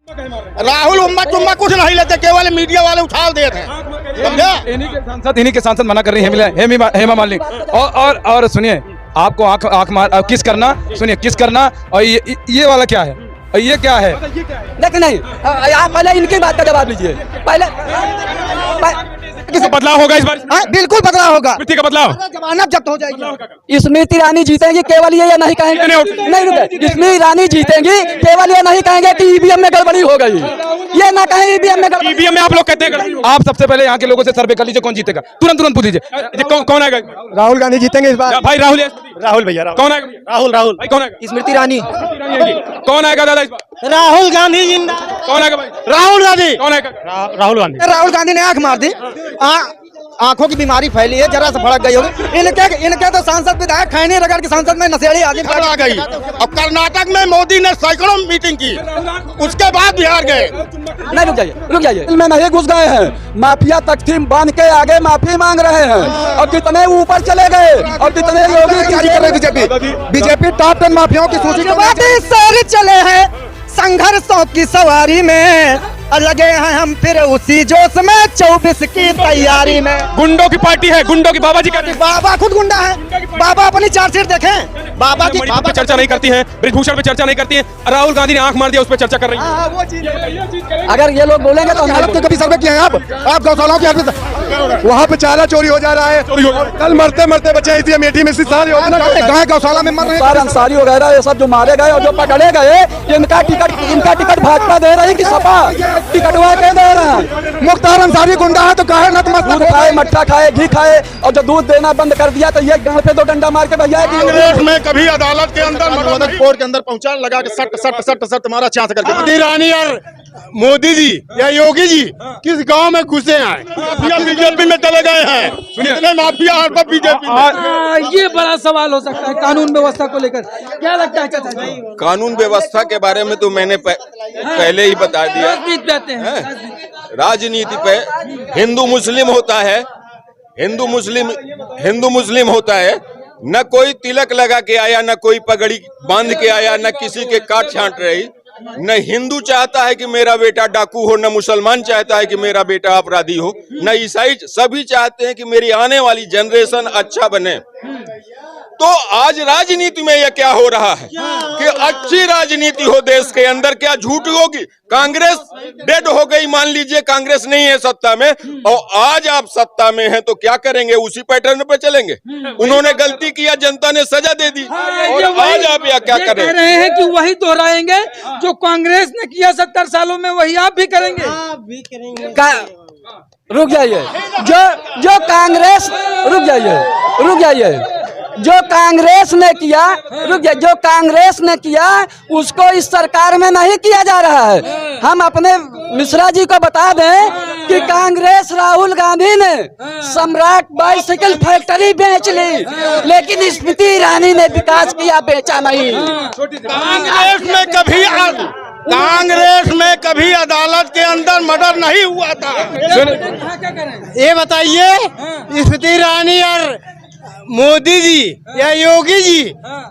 राहुल उम्मत कुछ नहीं लेते, केवल मीडिया वाले उछाल देते हैं, समझा? इन्हीं के सांसद मना कर रही है हेमा मालिनी। और सुनिए, आपको आंख मार किस करना, सुनिए किस करना, और ये वाला क्या है, और ये क्या है? लेकिन नहीं, आप पहले इनकी बात का जवाब लीजिए। पहले किस बदलाव होगा इस बार? बिल्कुल बदलाव होगा, स्मृति का बदलाव, जमानत जब्त हो जाएगी। स्मृति ईरानी जीतेंगी, केवल ये या नहीं कहेंगे, नहीं रुके, स्मृति ईरानी जीतेंगी, केवल ये नहीं कहेंगे कि ईवीएम में गड़बड़ी हो गई, ये ना कहें ईवीएम में गड़बड़ी। ईवीएम में आप लोग कहते हैं, आप सबसे पहले यहाँ के लोगों से सर्वे कर लीजिए, कौन जीतेगा, तुरंत पूछ लीजिए। कौन आएगा? राहुल गांधी जीतेंगे इस बार। भाई राहुल भैया, कौन आएगा? राहुल भाई कौन आएगा? स्मृति ईरानी। कौन आएगा दादा इस बार? राहुल गांधी जिंदा। कौन आएगा भाई? राहुल गांधी। कौन आएगा? राहुल गांधी ने आंख मार दी, आंखों की बीमारी फैली है, जरा से भड़क गई होगी। इनके तो सांसद विधायक खैनी रगड़ के सांसद में नशेड़ी आदमी आ गई। अब कर्नाटक में मोदी ने सैकड़ों मीटिंग की, उसके बाद बिहार गए। नहीं, रुक जाइए, में नहीं घुस गए हैं, माफिया तख्ती बांध के आगे माफी मांग रहे हैं, और कितने ऊपर चले गए, और कितने योगी बीजेपी टॉप 10 माफियाओं की सूची सर चले हैं संघर्षों की सवारी में, लगे हैं हम फिर उसी जोश में 24 की तैयारी में। गुंडों की पार्टी है, गुंडों की, बाबा जी कहते हैं। बाबा खुद गुंडा है, बाबा अपनी चार्जशीट देखें, बाबा की पे चर्चा नहीं करती है, ब्रिजभूषण पे चर्चा नहीं करती है, राहुल गांधी ने आंख मार दिया, उस पर चर्चा कर रही है। वो चीज अगर ये लोग बोलेंगे तो हम कभी सर्वे किए हैं आप गौशालाओं की वहाँ पे चारा चोरी हो जा रहा है, कल मरते बचे इसी अमेठी में गाय गौशाला में मर रहे हैं। अंसारी वगैरह ये सब जो मारे गए और जो पकड़े गए, इनका टिकट भाजपा दे रही कि सपा टिकटवा के दे रहा है। मुख्तार अंसारी गुंडा है तो काहे दूध खाए, मट्ठा खाए, घी खाए, और जो दूध देना बंद कर दिया तो ये गांव पे 2 डंडा मार के भैया कांग्रेस में कभी अदालत के अंदर कोर्ट के अंदर पहुंचा लगा के सट मारा चांस करके। ईरानी और मोदी जी या योगी जी किस गांव में घुसे हैं? माफिया बीजेपी में चले गए हैं, कितने माफिया बीजेपी में? ये बड़ा सवाल हो सकता है कानून व्यवस्था को लेकर, क्या लगता है चाचा जी? कानून व्यवस्था के बारे में तो मैंने पहले ही बता दिया। राजनीति पे हिंदू मुस्लिम होता है, हिंदू मुस्लिम होता है, न कोई तिलक लगा के आया, न कोई पगड़ी बांध के आया, न किसी के काट छांट रही। न हिंदू चाहता है कि मेरा बेटा डाकू हो, न मुसलमान चाहता है कि मेरा बेटा अपराधी हो, न ईसाई, सभी चाहते हैं कि मेरी आने वाली जनरेशन अच्छा बने। तो आज राजनीति में यह क्या हो रहा है कि अच्छी राजनीति हो देश के अंदर, क्या झूठ होगी? कांग्रेस डेड हो गई, मान लीजिए कांग्रेस नहीं है सत्ता में, और आज आप सत्ता में हैं तो क्या करेंगे? उसी पैटर्न पे चलेंगे। उन्होंने गलती किया, जनता ने सजा दे दी, और आज आप या क्या करें? कह रहे हैं कि वही दोहराएंगे जो कांग्रेस ने किया 70 सालों में, वही आप भी करेंगे। रुक जाइए, जो कांग्रेस, रुक जाइए, जो कांग्रेस ने किया, जो कांग्रेस ने किया उसको इस सरकार में नहीं किया जा रहा है। हम अपने मिश्रा जी को बता दें कि कांग्रेस राहुल गांधी ने सम्राट बाइसाइकिल फैक्ट्री बेच ली, लेकिन स्मृति ईरानी ने विकास किया, बेचा नहीं। कांग्रेस में कभी अदालत के अंदर मर्डर नहीं हुआ था। ये बताइए, स्मृति ईरानी और मोदी जी या योगी जी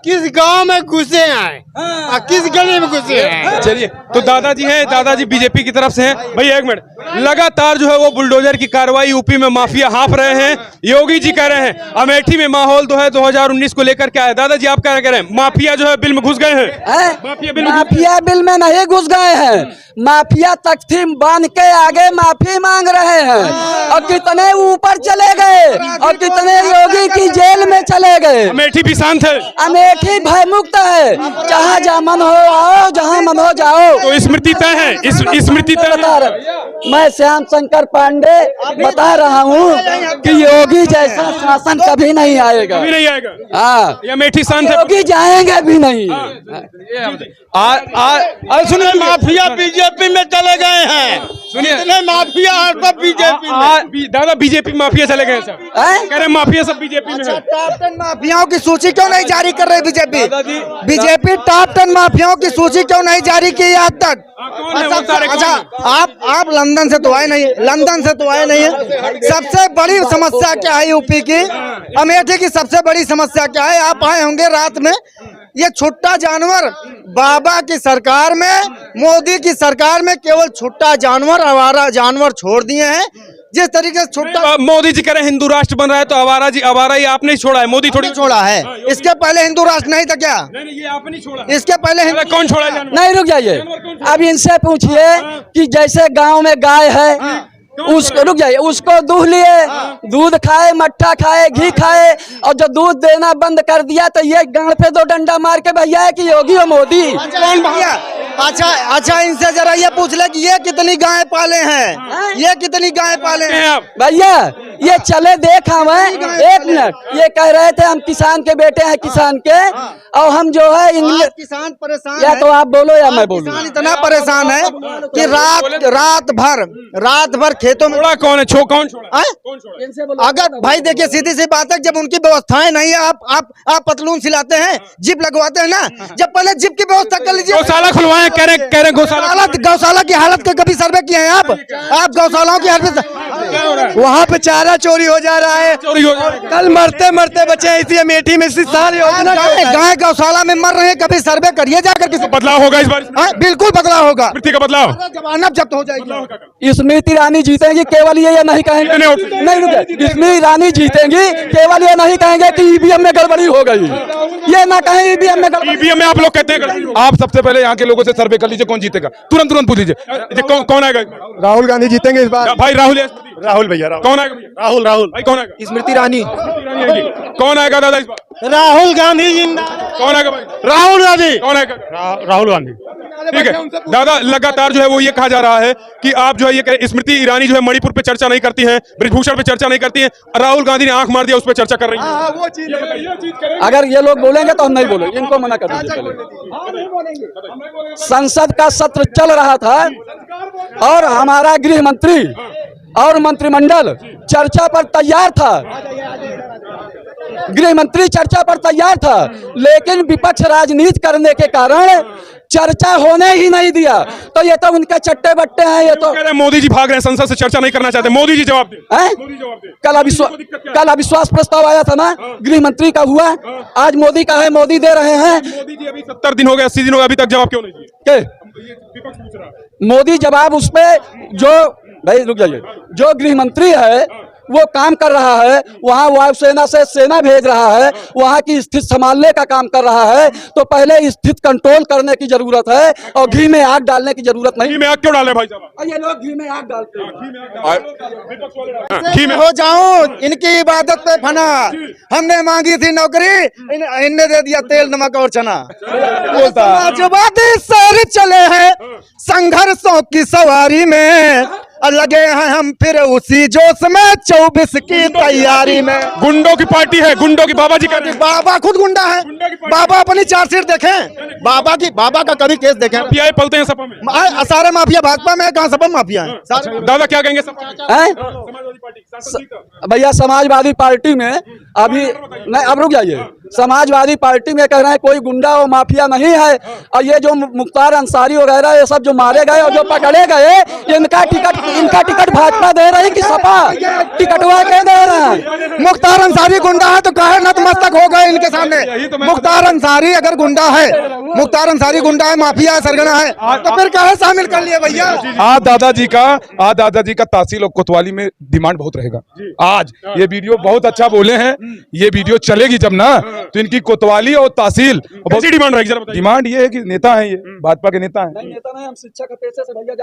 किस गांव में घुसे हैं और किस गली में घुसे हैं? चलिए, तो दादाजी हैं, दादाजी बीजेपी की तरफ से हैं। भैया एक मिनट, लगातार जो है वो बुलडोजर की कार्रवाई यूपी में माफिया हाँफ रहे हैं, योगी जी कह रहे हैं अमेठी में माहौल जो है 2019 को लेकर क्या है? दादाजी आप क्या कह रहे हैं? माफिया जो है बिल में घुस गए हैं? माफिया बिल में नहीं घुस गए हैं, माफिया तख्ती बांध के आगे माफी मांग रहे हैं, और कितने ऊपर चले गए, और कितने योगी की जेल में चले गए। अमेठी भी शांत है, अमेठी भयमुक्त है, जहाँ मन हो आओ, जहाँ मन हो जाओ। तो स्मृति तय है, स्मृति तय है। मैं श्याम शंकर पांडे बता रहा हूँ कि योगी जैसा शासन कभी नहीं आएगा, कभी नहीं आएगा। हाँ, ये अमेठी शांत है, योगी जाएंगे भी नहीं। सुनिए, माफिया बीजेपी में चले गए हैं, सुनिए माफिया बीजेपी में। दादा बीजेपी माफिया चले गए सब, कह रहे माफिया सब बीजेपी में है। टॉप 10 माफियाओं की सूची क्यों नहीं जारी कर रही बीजेपी टॉप 10 माफियाओं की सूची क्यों नहीं जारी की आज तक? अच्छा, आप लंदन से तो आए नहीं, सबसे बड़ी समस्या क्या है यूपी की? अमेठी की सबसे बड़ी समस्या क्या है? आप आए होंगे रात में, ये छुट्टा जानवर बाबा की सरकार में, मोदी की सरकार में केवल छुट्टा जानवर, आवारा जानवर छोड़ दिए हैं। जिस तरीके से छुट्टा मोदी जी कह रहे हैं हिंदू राष्ट्र बन रहा है, तो आवारा ही आपने ही छोड़ा है, मोदी थोड़ी छोड़ा है। इसके पहले हिंदू राष्ट्र नहीं था क्या? नहीं, ये आपने छोड़ा। इसके पहले कौन छोड़ा जानवर? नहीं, रुक जाइए, अब इनसे पूछिए कि जैसे गांव में गाय है, उसको रुक जाइए, उसको दूध लिए, दूध खाए, मट्ठा खाए, घी खाए, और जब दूध देना बंद कर दिया तो ये गांड पे 2 डंडा मार के भैया है कि योगी और मोदी। कौन भैया? अच्छा इनसे जरा ये पूछ ले कि ये कितनी गाय पाले हैं, ये कितनी गाय पाले हैं? भैया ये चले देख हम हैं, 1 मिनट, ये कह रहे थे हम किसान के बेटे हैं, किसान के, और हम जो है इंग्लिश किसान परेशान या है। तो आप बोलो या मैं बोलूं। किसान इतना परेशान है कि रात भर खेतों में कौन है? कौन छोड़ा? अगर भाई देखिए सीधी सी बात है, जब उनकी व्यवस्थाएं नहीं है, आप पतलून सिलाते हैं, जिप लगवाते हैं ना, जब पहले जिप की व्यवस्था कर लीजिए। गौशाला खुलवाए, कह रहे गौशाला की हालत का कभी सर्वे किए हैं आप गौशालाओं की हालत? वहाँ पे चारा चोरी हो जा रहा है, चोरी हो जा रहा है। कल मरते बचे हैं इसी अमेठी में, इसी साल गाय गौशाला में मर रहे हैं, कभी सर्वे करिए जाकर किसी। बदलाव होगा इस बार? बिल्कुल बदलाव होगा, स्मृति का बदलाव, जमानत जब्त हो जाएगी। स्मृति ईरानी जीतेंगी, केवल ये नहीं कहेंगे, नहीं रुके, स्मृति ईरानी जीतेंगी, केवल ये नहीं कहेंगे कि ईवीएम में गड़बड़ी हो गई, ये ना कहें ईवीएम में गड़बड़ी। ईवीएम में आप लोग कहते हैं, आप सबसे पहले यहाँ के लोगों से सर्वे कर लीजिए, कौन जीतेगा, तुरंत पूछ लीजिए, कौन आएगा? राहुल गांधी जीतेंगे इस बार। भाई राहुल भैया कौन आएगा? राहुल भाई कौन आएगा? स्मृति ईरानी। कौन आएगा दादा इस बार? राहुल गांधी। कौन आएगा भाई? राहुल गांधी। कौन आएगा? राहुल गांधी। ठीक है दादा, लगातार जो है वो ये कहा जा रहा है कि आप जो है ये स्मृति ईरानी जो है मणिपुर पे चर्चा नहीं करती हैं, ब्रजभूषण पे चर्चा नहीं करती हैं, राहुल गांधी ने आंख मार दिया, उस पर चर्चा कर रही है। वो चीज अगर ये लोग बोलेंगे तो हम नहीं बोलेंगे, इनको मना कर दीजिए पहले। संसद का सत्र चल रहा था और हमारा गृह मंत्री और मंत्रिमंडल चर्चा पर तैयार था, गृह मंत्री चर्चा पर तैयार था, लेकिन विपक्ष राजनीति करने के कारण चर्चा होने ही नहीं दिया। तो ये तो उनके चट्टे बट्टे हैं, ये तो कह रहे हैं मोदी जी भाग रहे हैं, संसद से चर्चा नहीं करना चाहते। मोदी जी जवाब दें। कल अविश्वास प्रस्ताव आया था ना, गृह मंत्री का हुआ, आज मोदी का है, मोदी दे रहे हैं। मोदी जी अभी 70 दिन हो गए, 80 दिन हो गए, अभी तक जवाब क्यों नहीं दिए? मोदी जवाब उस पे जो भाई रुक जाइए, जो गृह मंत्री है वो काम कर रहा है, वहाँ वायुसेना से सेना भेज रहा है, वहाँ की स्थिति संभालने का काम कर रहा है, तो पहले स्थिति कंट्रोल करने की जरूरत है और घी में आग डालने की जरूरत नहीं। घी में आग क्यों डाले भाई साहब? ये लोग घी में आग डालते हैं। घी में हो जाऊं इनकी इबादत पे फना, हमने मांगी थी नौकरी, इनने दे दिया तेल नमक और चना। समाजवादी सर चले हैं संघर्षों की सवारी में, लगे हैं हम फिर उसी जोश में 24 की तैयारी में। गुंडों की पार्टी है, गुंडों की, बाबा जी का बाबा खुद गुंडा है, बाबा अपनी चार्जशीट देखें, बाबा का कभी केस देखें। माफिया पलते हैं सपा में, सारे माफिया भाजपा में, कहाँ सपा माफिया है सारे। दादा क्या कहेंगे भैया समाजवादी पार्टी में अभी नहीं, अब रुक जाइए, समाजवादी पार्टी में कह रहे हैं कोई गुंडा और माफिया नहीं है, और ये जो मुख्तार अंसारी वगैरह ये सब जो मारे गए और जो पकड़े गए, इनका टिकट भाजपा दे रही कि सपा टिकटवा के दे रहे हैं? मुख्तार अंसारी गुंडा है तो कहे नतमस्तक हो गए इनके सामने। मुख्तार अंसारी अगर गुंडा है, मुख्तार अंसारी गुंडा है, माफिया है, सरगना है, तो फिर कहे शामिल कर लिए भैया। आज दादाजी का तहसील और कोतवाली में डिमांड बहुत रहेगा। आज ये वीडियो बहुत अच्छा बोले हैं, ये वीडियो चलेगी जब ना, तो इनकी कोतवाली और तहसील कैसी डिमांड रहेगी? डिमांड ये है कि नेता है, ये भाजपा के नेता है, हम शिक्षा के पेशे से भैया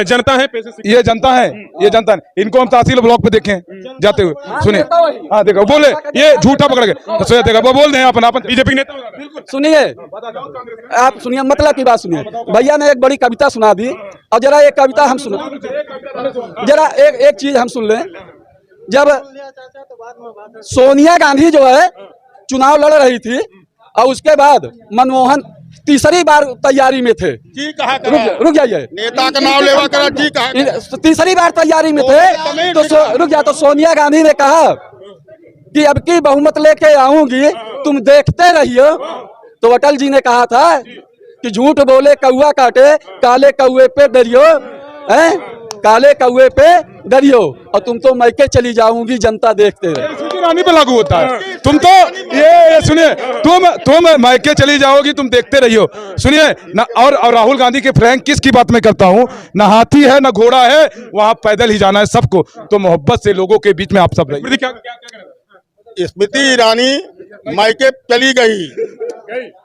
जनता है पैसे से। ये जनता है, ये जनता है। इनको हम तहसील ब्लॉक पे देखें जाते हुए, सुने, हाँ देखो बोले ये झूठा पकड़ के तो देखा वो बोल रहे हैं अपन बीजेपी नेता। सुनिए, आप सुनिए, मतलब की बात सुनिए, भैया ने एक बड़ी कविता सुना दी, और जरा एक कविता हम सुनो, जरा एक चीज हम सुन लें। जब सोनिया गांधी जो है चुनाव लड़ रही थी और उसके बाद मनमोहन तीसरी बार तैयारी में थे, रुक जाइए, नेता का नाम लेवा करा, ठीक है, तीसरी बार तैयारी में थे, तो रुक जा, तो सोनिया गांधी ने कहा कि अब की बहुमत लेके आऊंगी, तुम देखते रहियो। तो अटल जी ने कहा था कि झूठ बोले कौआ काटे, काले कौए पे डरियो, हैं, काले कौए पे डरियो, और तुम तो मैके चली जाऊंगी, जनता देखते रहे। रानी पे लागू होता है। तुम तो ये सुनिए, तुम मायके चली जाओगी, तुम देखते रहियो। सुनिए ना, और राहुल गांधी के फ्रैंक किसकी बात मैं करता हूँ, ना हाथी है ना घोड़ा है, वहां पैदल ही जाना है सबको। तो मोहब्बत से लोगों के बीच में आप सब रहिए। स्मृति ईरानी मायके चली गई,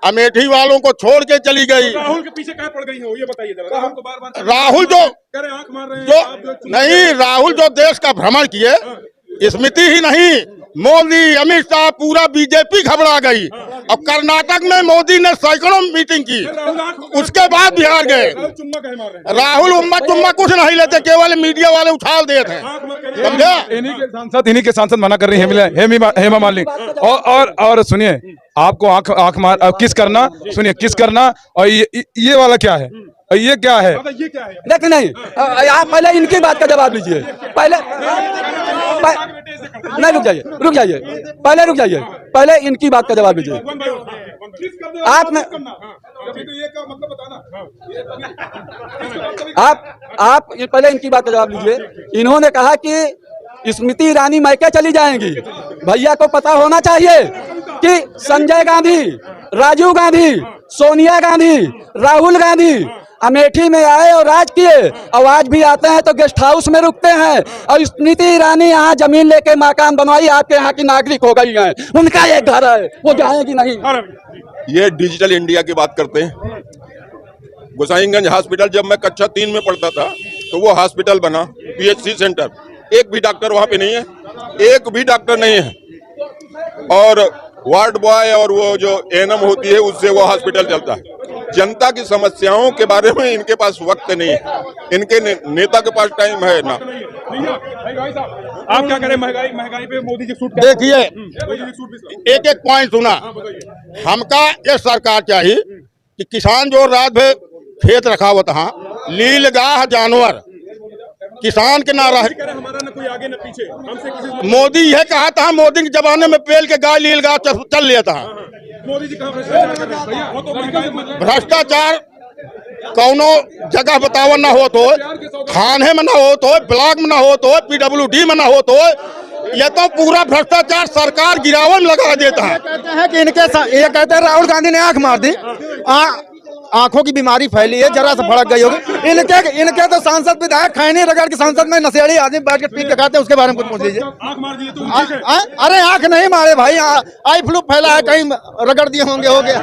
अमेठी वालों को छोड़ के चली गई। राहुल के पीछे क्या पड़ गई हो, ये बताइए जरा। राहुल को बार-बार राहुल जो आंख मार रहे हैं नहीं, राहुल जो देश का भ्रमण किए, स्मृति ही नहीं, मोदी, अमित शाह, पूरा बीजेपी घबरा गई। अब कर्नाटक में मोदी ने सैकड़ों मीटिंग की, उसके बाद बिहार गए। राहुल उम्मत चुम्मा कुछ नहीं लेते, केवल मीडिया वाले उछाल देते हैं, समझा। इन्हीं के सांसद मना कर रही है, हेमा मालिनी। और सुनिए, आपको आंख मार किस करना, सुनिए किस करना। और ये वाला क्या है, ये क्या है? देख नहीं, आप पहले इनकी बात का जवाब लीजिए। पहले नहीं, रुक जाइए, पहले रुक जाइए, पहले इनकी बात का जवाब लीजिए। आपने आप पहले इनकी बात का जवाब लीजिए। इन्होंने कहा कि स्मृति ईरानी मायके चली जाएंगी। भैया को पता होना चाहिए कि संजय गांधी, राजीव गांधी, सोनिया गांधी, राहुल गांधी अमेठी में आए और राज किए, और आज भी आते हैं तो गेस्ट हाउस में रुकते हैं। और स्मृति ईरानी यहाँ जमीन लेके मकान बनवाई, आपके यहाँ की नागरिक हो गई है, उनका एक घर है, वो जाएगी नहीं। ये डिजिटल इंडिया की बात करते हैं। गोसाईगंज हॉस्पिटल जब मैं कक्षा 3 में पढ़ता था तो वो हॉस्पिटल बना, PHC सेंटर, एक भी डॉक्टर वहां पे नहीं है, एक भी डॉक्टर नहीं है। और वार्ड बॉय और वो जो ANM होती है उससे वो हॉस्पिटल चलता है। जनता की समस्याओं के बारे में इनके पास वक्त नहीं है, इनके नेता के पास टाइम है ना। आप क्या करें, महंगाई पे मोदी जी सूट देखिए, एक एक पॉइंट सुना। हमका ये सरकार चाहिए कि किसान जो रात भर खेत रखा हुआ था, लीलगाह जानवर, किसान के ना रहे, हमारा न कोई आगे न पीछे, हमसे किसी मोदी यह कहा था, मोदी के जमाने में पेल के गाय लीलगाह चल लिया था। मोदी जी कहाँ भ्रष्टाचार कर रहे हैं भैया? वो तो महंगाई भ्रष्टाचार कौनो जगह बतावा ना हो तो, थाने में ना हो तो, ब्लॉक में ना हो तो, PWD में ना हो तो, ये तो पूरा भ्रष्टाचार सरकार गिरावट लगा देता है। कहते हैं कि ये कहते हैं राहुल गांधी ने आंख मार दी, आंखों की बीमारी फैली है, जरा से भड़क गई होगी। इनके तो सांसद विधायक खैनी रगड़ के सांसद में नशेड़ी आदमी बैठ के पी के खाते हैं, उसके बारे में कुछ पूछ लीजिए। आंख मार दिए तो ठीक है। अरे आंख नहीं मारे भाई, आई फ्लू फैला है, कहीं रगड़ दिए होंगे, हो गया।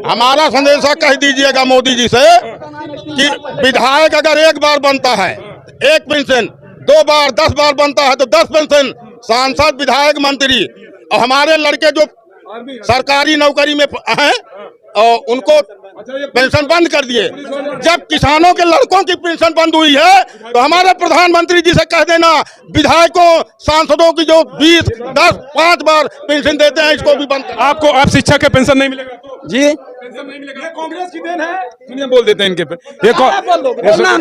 हमारा संदेशा कह दीजिएगा मोदी जी से कि विधायक अगर एक बार बनता है 1 पेंशन, 2 बार 10 बार बनता है तो 10 पेंशन, सांसद, विधायक, मंत्री। और हमारे लड़के जो सरकारी नौकरी में हैं और उनको पेंशन बंद कर दिए। जब किसानों के लड़कों की पेंशन बंद हुई है तो हमारे प्रधानमंत्री जी से कह देना, विधायकों, सांसदों की जो 20, 10, 5 बार पेंशन देते हैं, इसको भी बंद। आपको आप शिक्षा के पेंशन नहीं मिलेगा जी, पेंशन नहीं मिलेगा, ये कांग्रेस की देन है। सुनिए, बोल देते हैं इनके पे, ये सुनिए,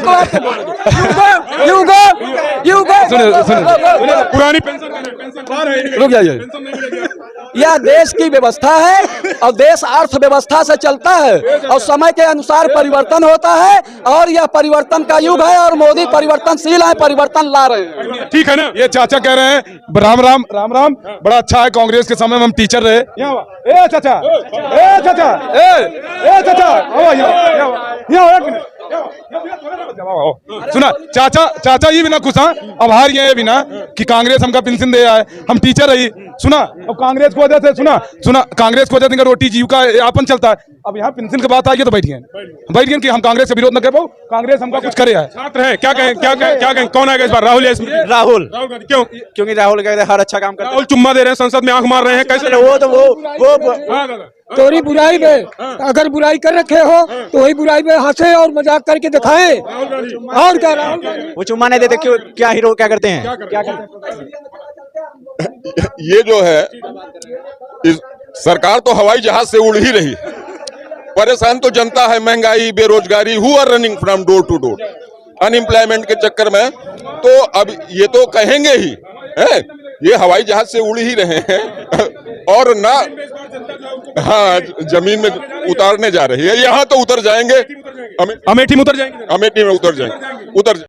पुरानी पेंशन रुक जाइए। यह देश की व्यवस्था है और देश अर्थव्यवस्था से चलता है और समय के अनुसार परिवर्तन होता है, और यह परिवर्तन का युग है और मोदी परिवर्तनशील है, परिवर्तन ला रहे हैं। ठीक है ना। ये चाचा कह रहे हैं राम राम राम राम, बड़ा अच्छा है, कांग्रेस के समय में हम टीचर रहे। ए चाचा, ए चाचा, ए चाचा, आओ यहाँ एक मिनट। सुना चाचा ये भी ना खुश हाँ, अब हार गए भी ना कि कांग्रेस हमका पेंशन दे आए, हम टीचर रही। सुना, अब कांग्रेस की वजह से सुना कांग्रेस की वजह से रोटी जीविका यापन चलता है। अब यहाँ पेंशन की बात आई है तो बैठ गए कि हम कांग्रेस से विरोध न कर पाओ, कांग्रेस हमका कुछ करे है। छात्र है, क्या कहें कौन आएगा इस बार, राहुल या स्मृति? राहुल गांधी। क्यों? क्योंकि राहुल कहते हैं हर अच्छा काम करता राहुल चुम्मा दे रहे हैं, संसद में आंख मार रहे हैं, कैसे? वो तोरी बुराई में अगर बुराई कर रखे हो तो वही बुराई में हंसे और मजाक करके दिखाए, और क्या। राहुल वो चुम्मा नहीं देते, क्यों? क्या हीरो क्या करते हैं? ये जो है सरकार तो हवाई जहाज से उड़ ही रही, परेशान तो जनता है, महंगाई, बेरोजगारी, who are running from door to door, unemployment के चक्कर में। तो अब ये तो कहेंगे ही है, ये हवाई जहाज से उड़ ही रहे हैं और ना, हाँ, जमीन में उतारने जा रही है। यहाँ तो उतर जाएंगे, अमेठी में उतर जाएंगे, अमेठी में उतर जाएंगे,